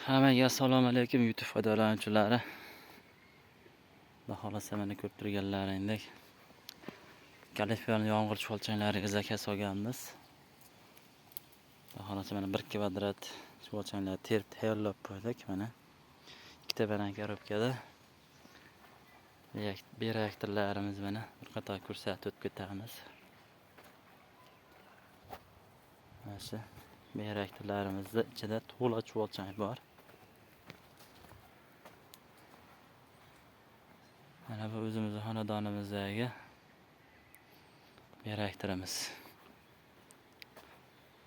Hammaga assalomu alaykum YouTube foydalanuvchilari. Xudo xolasa mana ko'rib turganlaringdek Kaliforniya yomg'ir chuvalchanglariga zakas olganmiz. Xudo xolasa mana 1 kvadrat chuvalchanglarni terib tayyorlab qo'ydik mana. Ikkita banan korobkada reaktorlarimiz mana bir qator ko'rsatib o'tib ketamiz. Mana shu reaktorlarimizda ichida to'la chuvalchang bor. Mana bu o'zimizning xonadonimizdagi reaktorimiz.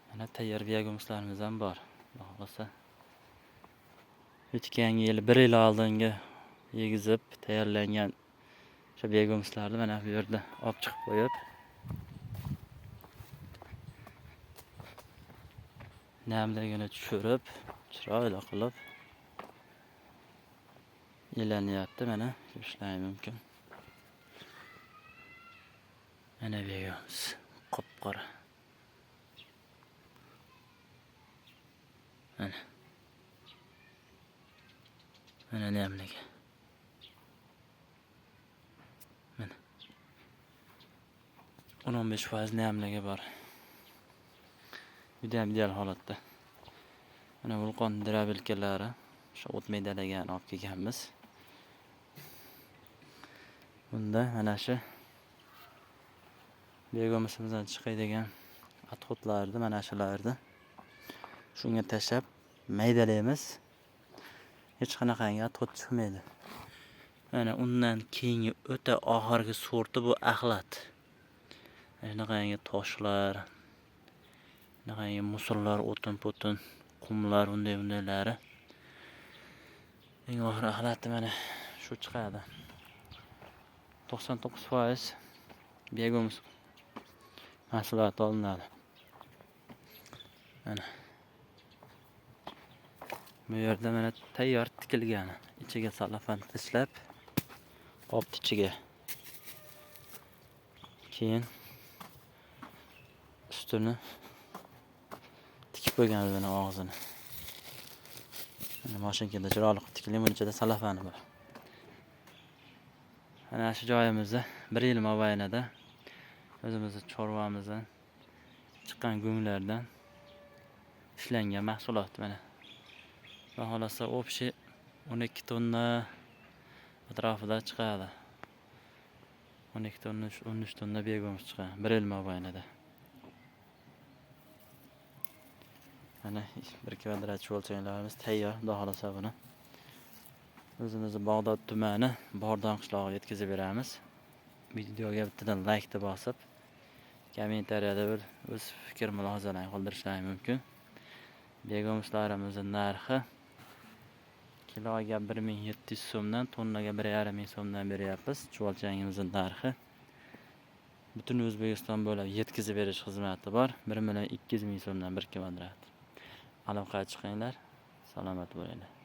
Mana tayyor biogumslarimiz ham bor. Xudo xolasa o'tgan yil 1 yil oldingi yegizib tayyorlangan o'sha biogumslarni mana bu yerda olib chiqib qo'yib namligini tushirib, chiroyli qilib ilanyapti. Mana ko'rishingiz mumkin. Mana begimiz qop-qora. Mana namligi. Mana 15% namligi bor. Juda ham ideal holatda. Mana vulqon drabilkalari, o'sha o't maydalagan olib kelganmiz. Bunda mana shu begomimizdan chiqadigan atxotlarni mana shularni shunga tashab maydalaymiz. Hech qanaqangi atxot chiqmaydi. Mana undan keyingi o'ta oxirgi sorti bu axlat. Shunaqangi toshlar, shunaqangi musorlar, o'tin-po'tin, qumlar, undaylari. Eng oxir axlatni mana shu chiqadi. 99% biogumuz mahsuloti olinadi. Mana bu yerda mana tayyor tikilgani. Ichiga salafan tishlab, qopni ichiga. Keyin ustini tikib qo'yganmiz mana og'zini. Mana mashinkada chiroyli qilib tikilgan, buning ichida salafani bor. Mana shu joyimizda 1 yil mobaynida o'zimizning chorvamizdan chiqqan go'nglardan ishlangan mahsulot mana. Xudo xolasa общий 12 tonna atrofida chiqadi. 12 tonna, 13 tonna biogumuz chiqadi 1 yil mobaynida. Mana 1 kvadrat chuvalchanglarimiz tayyor. Xudo xolasa buni o'zimizning Bag'dod tumani Bordon qishlog'iga yetkazib beramiz. Videoga bittadan like bosib, kommentariyada bir o'z fikr mulohazalaringizni qoldirishingiz mumkin. Biogumslarimizning narxi kiloga 1700 so'mdan tonnaga 1500 so'mdan beryapmiz. Chuvalchangimizning narxi butun O'zbekiston bo'ylab yetkazib berish xizmati bor. 1 200 ming so'mdan 1 kvadrat. Aloqaga chiqinglar. Salomat bo'linglar.